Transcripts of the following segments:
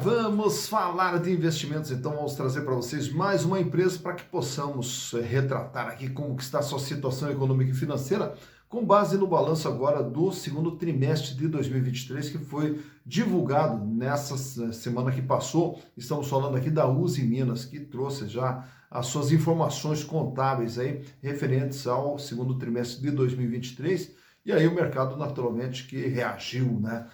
Vamos falar de investimentos, então vamos trazer para vocês mais uma empresa para que possamos retratar aqui como que está a sua situação econômica e financeira, com base no balanço agora do segundo trimestre de 2023, que foi divulgado nessa semana que passou. Estamos falando aqui da Uzi Minas, que trouxe já as suas informações contábeis aí referentes ao segundo trimestre de 2023. E aí o mercado naturalmente que reagiu, né?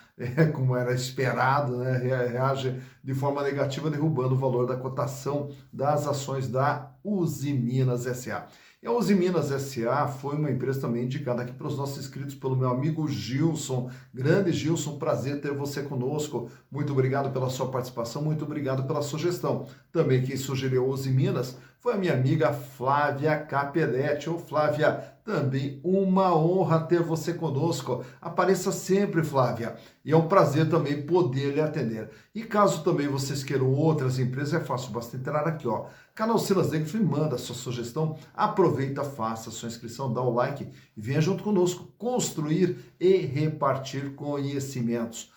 Como era esperado, né? Reage de forma negativa, derrubando o valor da cotação das ações da Uzi Minas S.A. E a Uzi Minas S.A. foi uma empresa também indicada aqui para os nossos inscritos pelo meu amigo Gilson. Grande Gilson, prazer ter você conosco. Muito obrigado pela sua participação, muito obrigado pela sugestão. Também quem sugeriu a Uzi Minas foi a minha amiga Flávia Capelletti. Ô Flávia, também uma honra ter você conosco. Apareça sempre, Flávia. E é um prazer também poder lhe atender. E caso também vocês queiram outras empresas, é fácil, basta entrar aqui, ó. Canal Silas Negro, me manda a sua sugestão, aproveita, faça a sua inscrição, dá o like e venha junto conosco construir e repartir conhecimentos.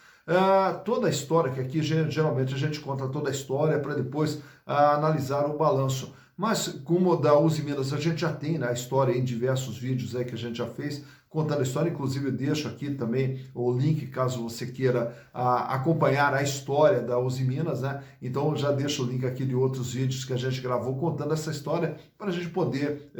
Toda a história, que aqui geralmente a gente conta toda a história para depois analisar o balanço. Mas como da Uzi Minas a gente já tem, né, a história em diversos vídeos aí que a gente já fez, contando a história, inclusive eu deixo aqui também o link caso você queira acompanhar a história da Uzi Minas, né? Então eu já deixo o link aqui de outros vídeos que a gente gravou contando essa história para a gente poder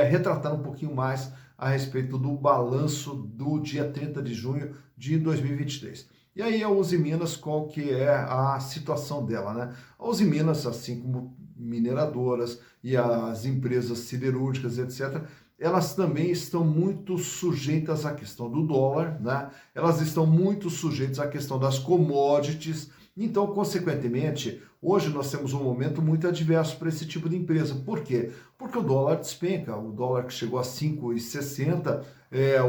retratar um pouquinho mais a respeito do balanço do dia 30 de junho de 2023. E aí a Uzi Minas, qual que é a situação dela, né? A Uzi Minas, assim como mineradoras e as empresas siderúrgicas, etc., elas também estão muito sujeitas à questão do dólar, né? Elas estão muito sujeitas à questão das commodities. Então, consequentemente, hoje nós temos um momento muito adverso para esse tipo de empresa. Por quê? Porque o dólar despenca. O dólar que chegou a 5,60,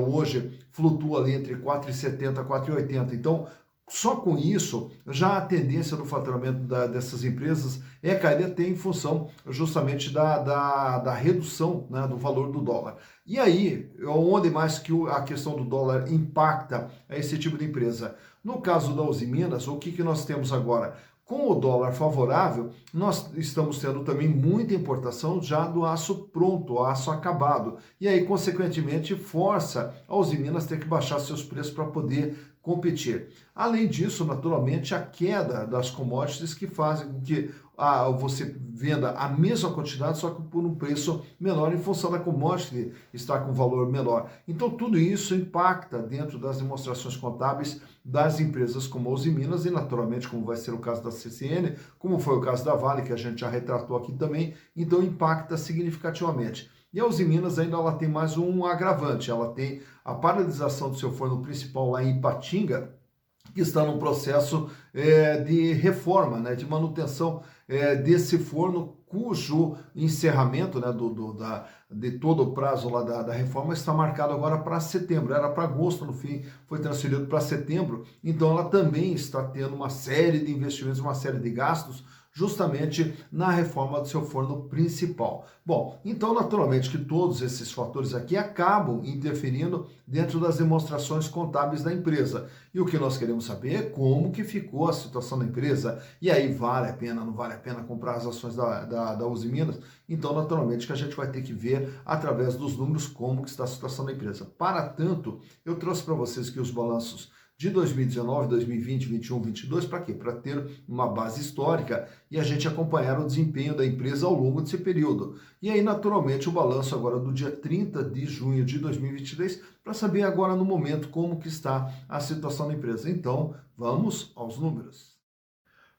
hoje flutua ali entre 4,70 e 4,80. Então, só com isso, já a tendência do faturamento dessas empresas é cair até em função justamente da redução, né, do valor do dólar. E aí, onde mais que a questão do dólar impacta esse tipo de empresa? No caso da Uzi Minas, o que nós temos agora? Com o dólar favorável, nós estamos tendo também muita importação já do aço pronto, aço acabado. E aí, consequentemente, força a Uzi Minas ter que baixar seus preços para poder competir. Além disso, naturalmente, a queda das commodities que fazem com que você venda a mesma quantidade, só que por um preço menor, em função da commodity estar com valor menor. Então, tudo isso impacta dentro das demonstrações contábeis das empresas como a Uzi Minas e, naturalmente, como vai ser o caso da CCN, como foi o caso da Vale, que a gente já retratou aqui também, então impacta significativamente. E a Uzi Minas ainda ela tem mais um agravante, ela tem a paralisação do seu forno principal lá em Ipatinga, que está num processo de reforma, né, de manutenção desse forno, cujo encerramento, né, de todo o prazo lá da reforma está marcado agora para setembro. Era para agosto, no fim foi transferido para setembro. Então ela também está tendo uma série de investimentos, uma série de gastos, justamente na reforma do seu forno principal. Bom, então naturalmente que todos esses fatores aqui acabam interferindo dentro das demonstrações contábeis da empresa. E o que nós queremos saber é como que ficou a situação da empresa. E aí vale a pena, não vale a pena comprar as ações da Uzi Minas? Então naturalmente que a gente vai ter que ver através dos números como que está a situação da empresa. Para tanto, eu trouxe para vocês aqui os balanços de 2019, 2020, 2021, 2022, para quê? Para ter uma base histórica e a gente acompanhar o desempenho da empresa ao longo desse período. E aí, naturalmente, o balanço agora do dia 30 de junho de 2023, para saber agora no momento como que está a situação da empresa. Então, vamos aos números.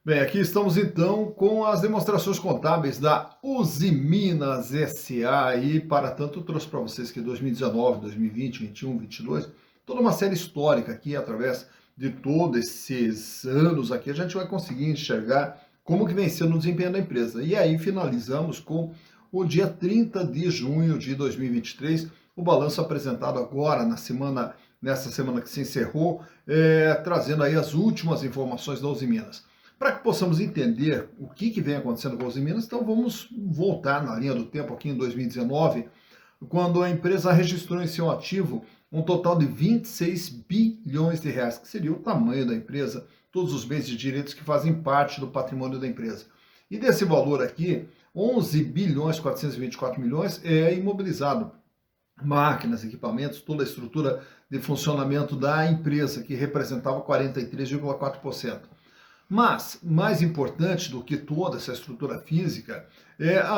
Bem, aqui estamos então com as demonstrações contábeis da Uzi Minas S.A. e, para tanto, eu trouxe para vocês que 2019, 2020, 2021, 2022, toda uma série histórica aqui, através de todos esses anos aqui, a gente vai conseguir enxergar como que vem sendo o desempenho da empresa. E aí finalizamos com o dia 30 de junho de 2023, o balanço apresentado agora nessa semana que se encerrou, trazendo aí as últimas informações da Uzi Minas. Para que possamos entender o que vem acontecendo com a Uzi Minas, então vamos voltar na linha do tempo aqui em 2019, quando a empresa registrou em seu ativo um total de 26 bilhões de reais, que seria o tamanho da empresa, todos os bens e direitos que fazem parte do patrimônio da empresa. E desse valor aqui, 11 bilhões 424 milhões é imobilizado. Máquinas, equipamentos, toda a estrutura de funcionamento da empresa, que representava 43,4%. Mas, mais importante do que toda essa estrutura física,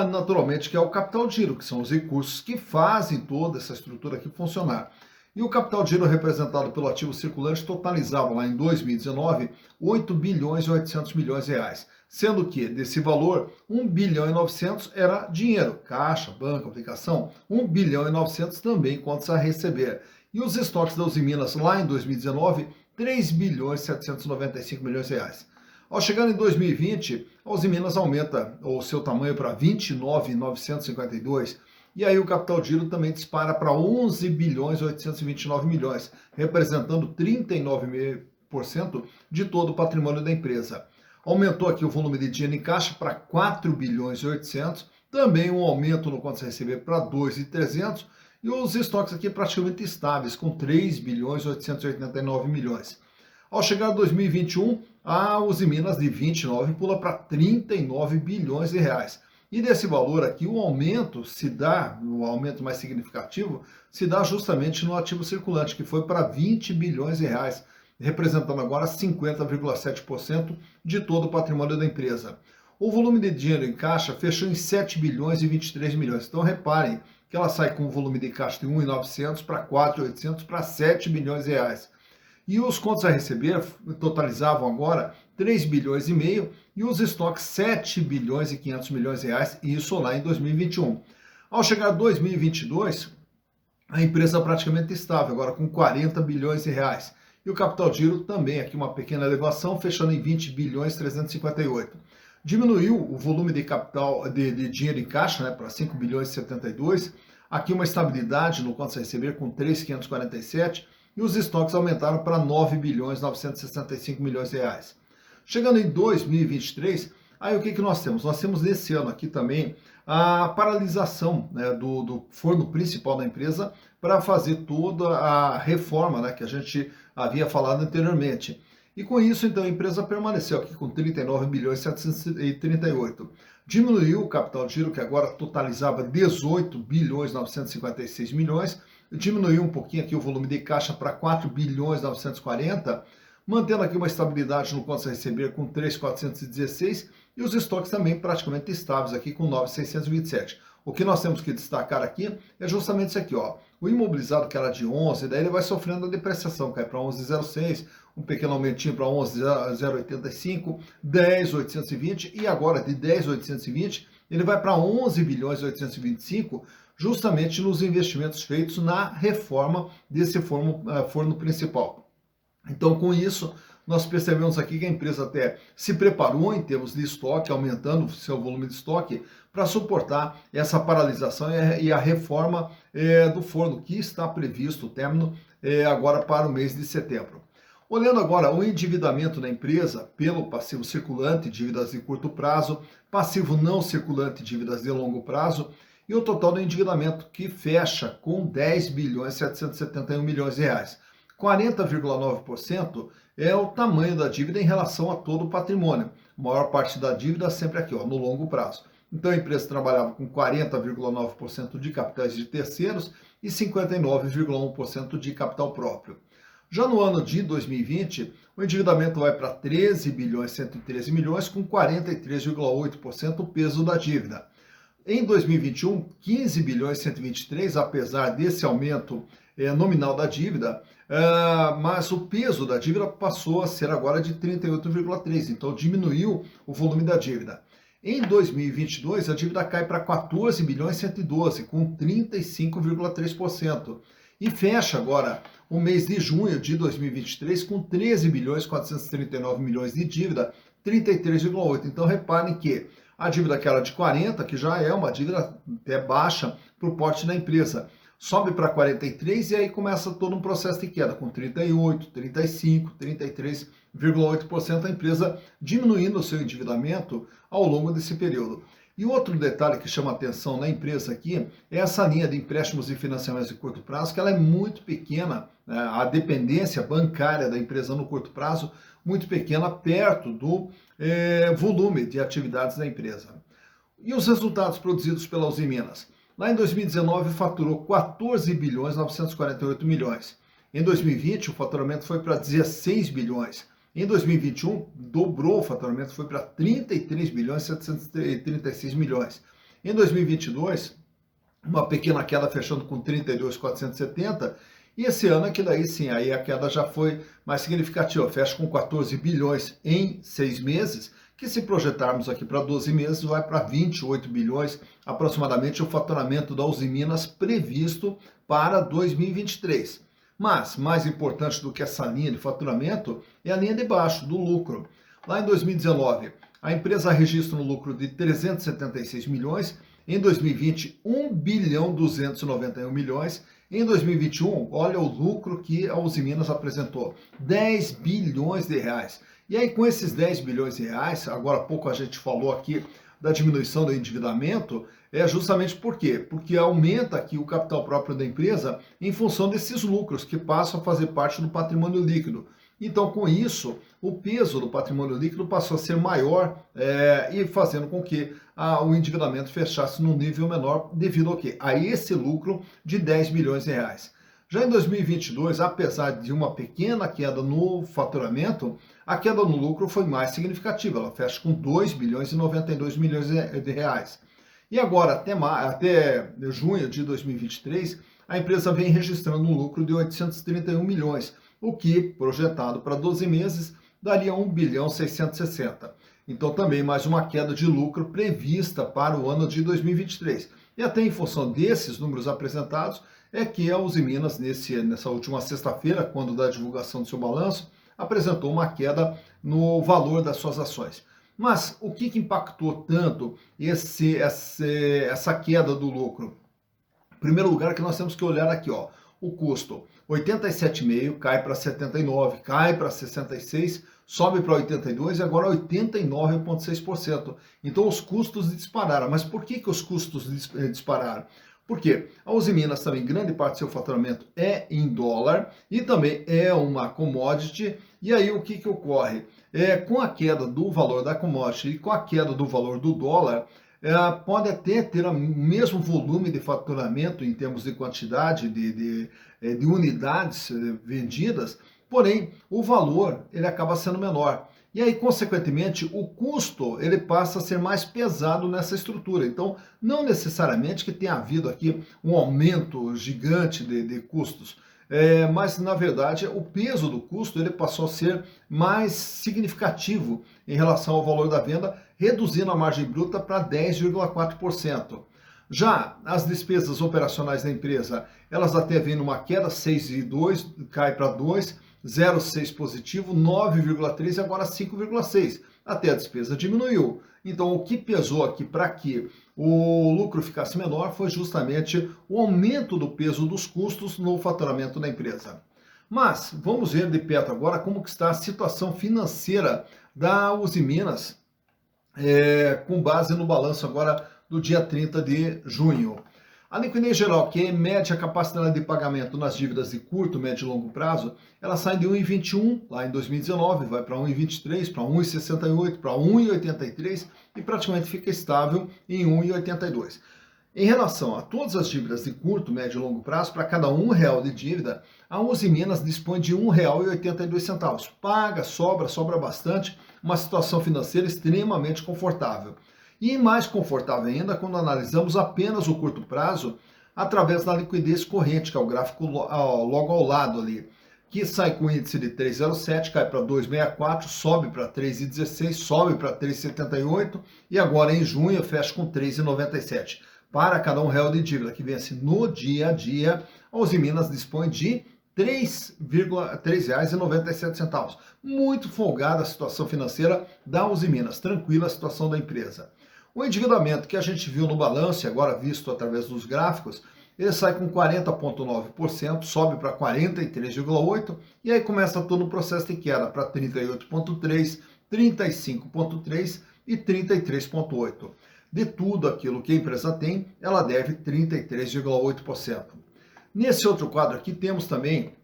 naturalmente, que é o capital de giro, que são os recursos que fazem toda essa estrutura aqui funcionar. E o capital de giro representado pelo ativo circulante totalizava lá em 2019 8 bilhões e 800 milhões de reais, sendo que desse valor 1 bilhão e 900 era dinheiro, caixa, banco, aplicação, 1 bilhão e 900 também contas a receber. E os estoques da Usiminas lá em 2019, 3 bilhões e 795 milhões de reais. Ao chegar em 2020, a Usiminas aumenta o seu tamanho para 29.952 e aí o capital de giro também dispara para 11 bilhões e 829 milhões, representando 39% de todo o patrimônio da empresa. Aumentou aqui o volume de dinheiro em caixa para 4 bilhões e 800, também um aumento no contas a receber para 2.300 e os estoques aqui praticamente estáveis, com 3 bilhões e 889 milhões. Ao chegar a 2021, a Usiminas de 29 pula para 39 bilhões de reais. E desse valor aqui, o aumento mais significativo, se dá justamente no ativo circulante, que foi para 20 bilhões de reais, representando agora 50,7% de todo o patrimônio da empresa. O volume de dinheiro em caixa fechou em 7 bilhões e 23 milhões. Então reparem que ela sai com um volume de caixa de 1.900 para 4.800 para 7 bilhões de reais. E os contos a receber totalizavam agora 3 bilhões e meio e os estoques 7 bilhões e 500 milhões de reais, isso lá em 2021. Ao chegar a 2022, a empresa praticamente estável, agora com 40 bilhões de reais. E o capital de giro também, aqui uma pequena elevação, fechando em 20 bilhões 358. Diminuiu o volume de capital de dinheiro em caixa, para 5 bilhões e 72. Aqui uma estabilidade no contas a receber com 3.547 e os estoques aumentaram para 9 bilhões 965 milhões de reais. Chegando em 2023, aí o que nós temos? Nós temos nesse ano aqui também a paralisação, do forno principal da empresa para fazer toda a reforma, que a gente havia falado anteriormente. E com isso, então, a empresa permaneceu aqui com 39 bilhões 738. Diminuiu o capital de giro, que agora totalizava 18 bilhões 956 milhões, diminuiu um pouquinho aqui o volume de caixa para 4 bilhões 940, mantendo aqui uma estabilidade no contas a receber com 3.416 e os estoques também praticamente estáveis aqui com 9.627. O que nós temos que destacar aqui é justamente isso aqui, ó. O imobilizado que era de 11, daí ele vai sofrendo a depreciação, cai para 11,06, um pequeno aumentinho para 11,085, 10,820 e agora de 10,820 ele vai para 11 bilhões 825, justamente nos investimentos feitos na reforma desse forno principal. Então, com isso, nós percebemos aqui que a empresa até se preparou em termos de estoque, aumentando o seu volume de estoque, para suportar essa paralisação e a reforma do forno, que está previsto o término agora para o mês de setembro. Olhando agora o endividamento da empresa pelo passivo circulante, dívidas de curto prazo, passivo não circulante, dívidas de longo prazo, e o total do endividamento que fecha com 10 bilhões 771 milhões de reais. 40,9% é o tamanho da dívida em relação a todo o patrimônio. A maior parte da dívida sempre aqui, no longo prazo. Então a empresa trabalhava com 40,9% de capitais de terceiros e 59,1% de capital próprio. Já no ano de 2020, o endividamento vai para 13 bilhões 113 milhões com 43,8% o peso da dívida. Em 2021, 15 bilhões 123, apesar desse aumento nominal da dívida, mas o peso da dívida passou a ser agora de 38,3, então diminuiu o volume da dívida. Em 2022, a dívida cai para 14 bilhões 112, com 35,3%. E fecha agora o mês de junho de 2023 com 13 bilhões 439 milhões de dívida, 33,8%. Então reparem que a dívida que era de 40, que já é uma dívida até baixa para o porte da empresa, sobe para 43 e aí começa todo um processo de queda, com 38, 35, 33,8% a empresa diminuindo o seu endividamento ao longo desse período. E outro detalhe que chama atenção na empresa aqui é essa linha de empréstimos e financiamentos de curto prazo, que ela é muito pequena, né? A dependência bancária da empresa no curto prazo, muito pequena, perto do volume de atividades da empresa. E os resultados produzidos pela Usiminas? Lá em 2019 faturou 14 bilhões 948 milhões. Em 2020 o faturamento foi para 16 bilhões. Em 2021 dobrou o faturamento, foi para 33 bilhões 736 milhões. Em 2022 uma pequena queda fechando com 32.470. E esse ano aqui daí sim, aí a queda já foi mais significativa, fecha com 14 bilhões em 6 meses, que se projetarmos aqui para 12 meses, vai para 28 bilhões, aproximadamente o faturamento da Usiminas previsto para 2023. Mas, mais importante do que essa linha de faturamento, é a linha de baixo, do lucro. Lá em 2019, a empresa registra um lucro de 376 milhões, em 2020, 1 bilhão 291 milhões, em 2021, olha o lucro que a Usiminas apresentou, 10 bilhões de reais. E aí com esses 10 bilhões de reais, agora há pouco a gente falou aqui da diminuição do endividamento, é justamente por quê? Porque aumenta aqui o capital próprio da empresa em função desses lucros que passam a fazer parte do patrimônio líquido. Então, com isso, o peso do patrimônio líquido passou a ser maior e fazendo com que o endividamento fechasse num nível menor devido ao quê? A esse lucro de 10 bilhões de reais. Já em 2022, apesar de uma pequena queda no faturamento, a queda no lucro foi mais significativa. Ela fecha com 2 bilhões e 92 milhões de reais. E agora, até junho de 2023, a empresa vem registrando um lucro de 831 milhões, o que, projetado para 12 meses, daria 1 bilhão 660. Então, também mais uma queda de lucro prevista para o ano de 2023. E até em função desses números apresentados, é que a Usiminas, nessa última sexta-feira, quando da divulgação do seu balanço, apresentou uma queda no valor das suas ações. Mas o que impactou tanto essa queda do lucro? Em primeiro lugar, que nós temos que olhar aqui, ó, o custo. 87,5 cai para 79, cai para 66, sobe para 82 e agora 89,6%. Então os custos dispararam. Mas por que os custos dispararam? Porque a Usiminas também, grande parte do seu faturamento é em dólar e também é uma commodity. E aí o que ocorre? Com a queda do valor da commodity e com a queda do valor do dólar, pode até ter o mesmo volume de faturamento em termos de quantidade de unidades vendidas, porém o valor ele acaba sendo menor. E aí, consequentemente, o custo ele passa a ser mais pesado nessa estrutura. Então, não necessariamente que tenha havido aqui um aumento gigante de custos, mas, na verdade, o peso do custo ele passou a ser mais significativo em relação ao valor da venda, reduzindo a margem bruta para 10,4%. Já as despesas operacionais da empresa, elas até vêm numa queda, 6,2, cai para 2, 0,6 positivo, 9,3 e agora 5,6. Até a despesa diminuiu. Então, o que pesou aqui para que o lucro ficasse menor foi justamente o aumento do peso dos custos no faturamento da empresa. Mas vamos ver de perto agora como que está a situação financeira da Usiminas, com base no balanço agora do dia 30 de junho. A liquidez geral, que mede a capacidade de pagamento nas dívidas de curto, médio e longo prazo, ela sai de 1,21 lá em 2019, vai para 1,23, para 1,68, para 1,83 e praticamente fica estável em 1,82. Em relação a todas as dívidas de curto, médio e longo prazo, para cada R$1 de dívida, a Usiminas dispõe de R$1,82. Paga, sobra bastante, uma situação financeira extremamente confortável. E mais confortável ainda quando analisamos apenas o curto prazo através da liquidez corrente, que é o gráfico logo ao lado ali, que sai com índice de 3,07, cai para 2,64, sobe para 3,16, sobe para 3,78 e agora em junho fecha com 3,97. Para cada R$1 de dívida que vence no dia a dia, a Usiminas dispõe de R$ 3,97. Muito folgada a situação financeira da Usiminas, tranquila a situação da empresa. O endividamento que a gente viu no balanço, agora visto através dos gráficos, ele sai com 40,9%, sobe para 43,8% e aí começa todo o processo de queda para 38,3%, 35,3% e 33,8%. De tudo aquilo que a empresa tem, ela deve 33,8%. Nesse outro quadro aqui temos também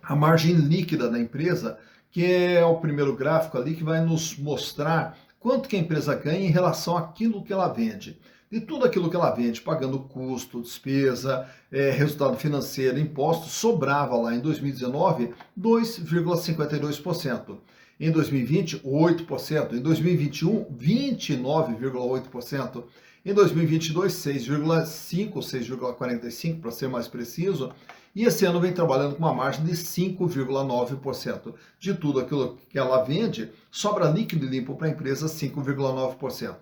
a margem líquida da empresa, que é o primeiro gráfico ali que vai nos mostrar quanto que a empresa ganha em relação àquilo que ela vende. De tudo aquilo que ela vende, pagando custo, despesa, resultado financeiro, impostos, sobrava lá em 2019 2,52%. Em 2020, 8%. Em 2021, 29,8%. Em 2022, 6,5%, 6,45% para ser mais preciso. E esse ano vem trabalhando com uma margem de 5,9%. De tudo aquilo que ela vende, sobra líquido e limpo para a empresa 5,9%.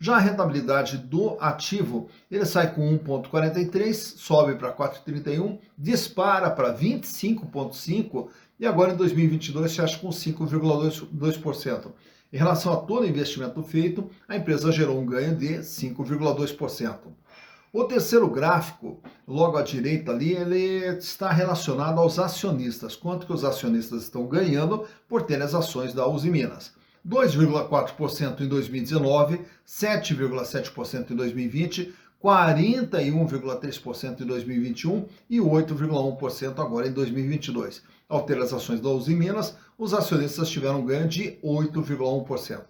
Já a rentabilidade do ativo, ele sai com 1,43, sobe para 4,31, dispara para 25,5 e agora em 2022 fecha com 5,2%. Em relação a todo o investimento feito, a empresa gerou um ganho de 5,2%. O terceiro gráfico, logo à direita ali, ele está relacionado aos acionistas. Quanto que os acionistas estão ganhando por ter as ações da Uzi Minas? 2,4% em 2019, 7,7% em 2020, 41,3% em 2021 e 8,1% agora em 2022. Ao ter as ações da Uzi Minas, os acionistas tiveram um ganho de 8,1%.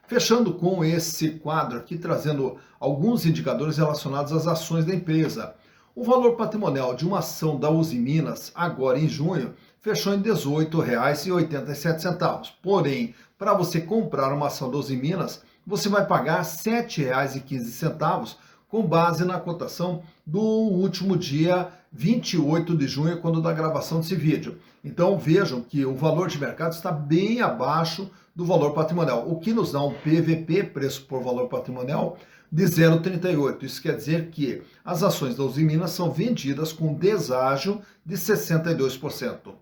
Fechando com esse quadro aqui, trazendo alguns indicadores relacionados às ações da empresa. O valor patrimonial de uma ação da Uzi Minas, agora em junho, fechou em R$ 18,87. Porém, para você comprar uma ação da Uzi Minas, você vai pagar R$ 7,15 com base na cotação do último dia 28 de junho, quando da gravação desse vídeo. Então vejam que o valor de mercado está bem abaixo do valor patrimonial, o que nos dá um PVP, preço por valor patrimonial, de 0,38. Isso quer dizer que as ações da Uzi Minas são vendidas com deságio de 62%.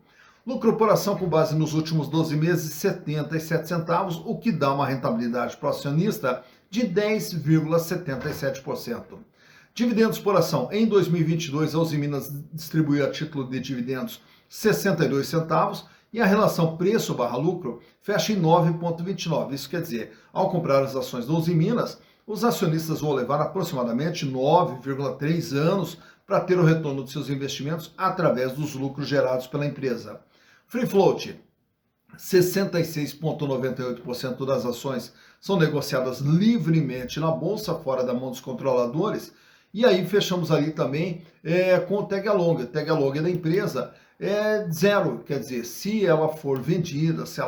Lucro por ação com base nos últimos 12 meses, 77 centavos, o que dá uma rentabilidade para o acionista de 10,77%. Dividendos por ação. Em 2022, a Uzi Minas distribuiu a título de dividendos 62 centavos e a relação preço/lucro fecha em 9,29. Isso quer dizer, ao comprar as ações da Uzi Minas, os acionistas vão levar aproximadamente 9,3 anos para ter o retorno de seus investimentos através dos lucros gerados pela empresa. Free float, 66,98% das ações são negociadas livremente na bolsa, fora da mão dos controladores. E aí fechamos ali também com o tag along. O tag along da empresa é zero, quer dizer, se ela for vendida, se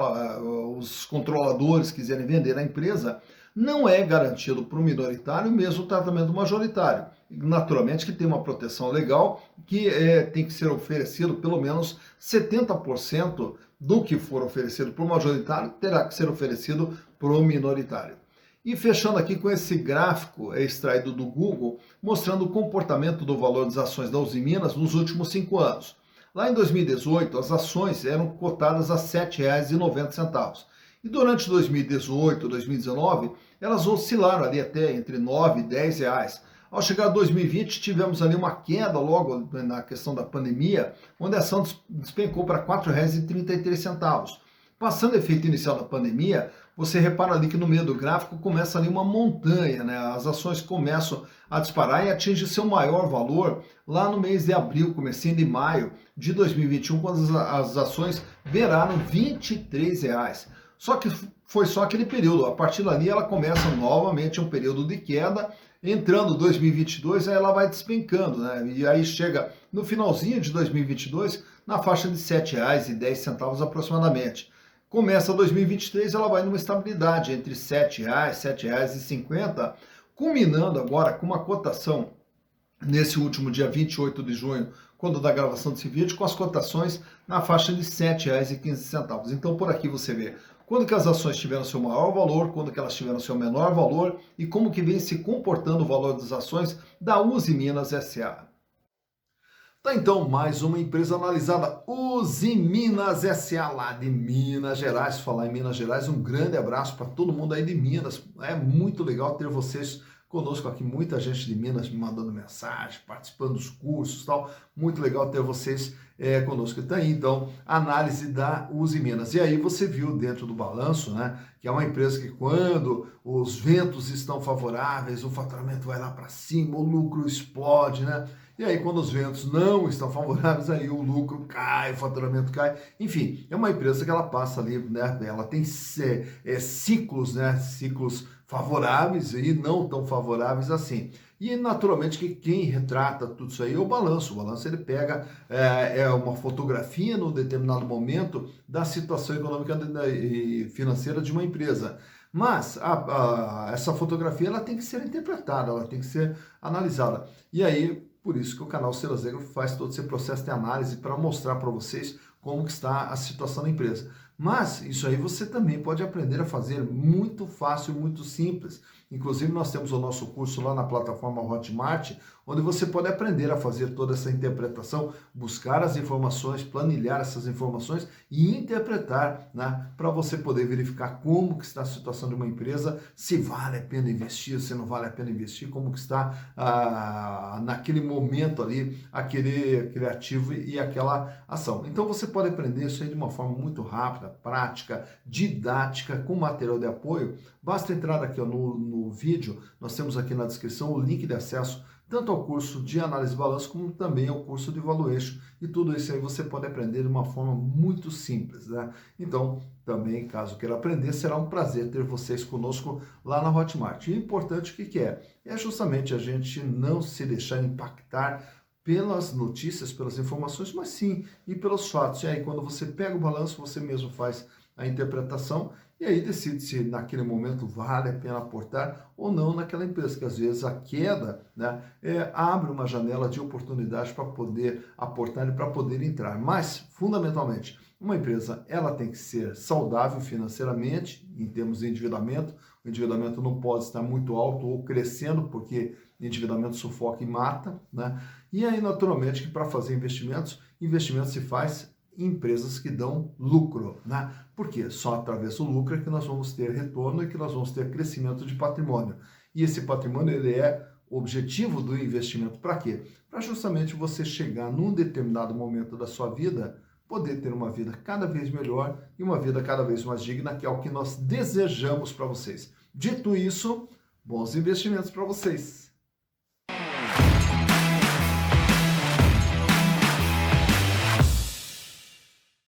os controladores quiserem vender a empresa, não é garantido para o minoritário mesmo o tratamento majoritário. Naturalmente que tem uma proteção legal que tem que ser oferecido pelo menos 70% do que for oferecido para o majoritário terá que ser oferecido para o minoritário. E fechando aqui com esse gráfico extraído do Google, mostrando o comportamento do valor das ações da Uzi Minas nos últimos 5 anos. Lá em 2018, as ações eram cotadas a R$ 7,90. E durante 2018, 2019, elas oscilaram ali até entre R$ 9 e R$ 10. Ao chegar a 2020, tivemos ali uma queda logo na questão da pandemia, onde a ação despencou para R$ 4,33. Passando o efeito inicial da pandemia, você repara ali que no meio do gráfico começa ali uma montanha, né? As ações começam a disparar e atingem seu maior valor lá no mês de abril, comecinho de maio de 2021, quando as ações beiraram R$ 23. Só que foi só aquele período. A partir dali ela começa novamente um período de queda. Entrando 2022, aí ela vai despencando, né? E aí chega no finalzinho de 2022 na faixa de R$ 7,10 aproximadamente. Começa 2023, ela vai numa estabilidade entre R$ 7,00 e R$ 7,50, culminando agora com uma cotação nesse último dia 28 de junho, quando da gravação desse vídeo, com as cotações na faixa de R$ 7,15. Então por aqui você vê quando que as ações tiveram seu maior valor, quando que elas tiveram seu menor valor e como que vem se comportando o valor das ações da Uzi Minas S.A. Tá então mais uma empresa analisada, Uzi Minas S.A. lá de Minas Gerais. Falar em Minas Gerais, um grande abraço para todo mundo aí de Minas. É muito legal ter vocês conosco aqui, muita gente de Minas me mandando mensagem, participando dos cursos e tal. Muito legal ter vocês conosco. Tá aí, então, análise da Uzi Minas. E aí você viu dentro do balanço, né, que é uma empresa que quando os ventos estão favoráveis, o faturamento vai lá para cima, o lucro explode, né? E aí, quando os ventos não estão favoráveis, aí o lucro cai, o faturamento cai. Enfim, é uma empresa que ela passa ali, né? Ela tem ciclos, né? Ciclos favoráveis e não tão favoráveis assim. E naturalmente que quem retrata tudo isso aí é o balanço. O balanço ele pega uma fotografia num determinado momento da situação econômica e financeira de uma empresa. Mas essa fotografia ela tem que ser interpretada, ela tem que ser analisada. E aí, por isso que o canal Silas Negro faz todo esse processo de análise para mostrar para vocês como que está a situação da empresa. Mas isso aí você também pode aprender a fazer muito fácil, muito simples. Inclusive nós temos o nosso curso lá na plataforma Hotmart, onde você pode aprender a fazer toda essa interpretação, buscar as informações, planilhar essas informações e interpretar, né, para você poder verificar como que está a situação de uma empresa, se vale a pena investir, se não vale a pena investir, como que está naquele momento ali, aquele ativo e aquela ação. Então você pode aprender isso aí de uma forma muito rápida, prática, didática, com material de apoio. Basta entrar aqui no vídeo, nós temos aqui na descrição o link de acesso tanto ao curso de análise de balanço, como também ao curso de valuation. E tudo isso aí você pode aprender de uma forma muito simples, né? Então, também, caso queira aprender, será um prazer ter vocês conosco lá na Hotmart. E o importante, o que é? É justamente a gente não se deixar impactar pelas notícias, pelas informações, mas sim, e pelos fatos. E aí, quando você pega o balanço, você mesmo faz a interpretação e aí decide se naquele momento vale a pena aportar ou não naquela empresa, que às vezes a queda, né, abre uma janela de oportunidade para poder aportar e para poder entrar. Mas, fundamentalmente, uma empresa ela tem que ser saudável financeiramente, em termos de endividamento. O endividamento não pode estar muito alto ou crescendo, porque endividamento sufoca e mata, né? E aí, naturalmente, que para fazer investimentos se faz empresas que dão lucro, né? Porque só através do lucro é que nós vamos ter retorno e que nós vamos ter crescimento de patrimônio. E esse patrimônio, ele é o objetivo do investimento para quê? Para justamente você chegar num determinado momento da sua vida, poder ter uma vida cada vez melhor e uma vida cada vez mais digna, que é o que nós desejamos para vocês. Dito isso, bons investimentos para vocês.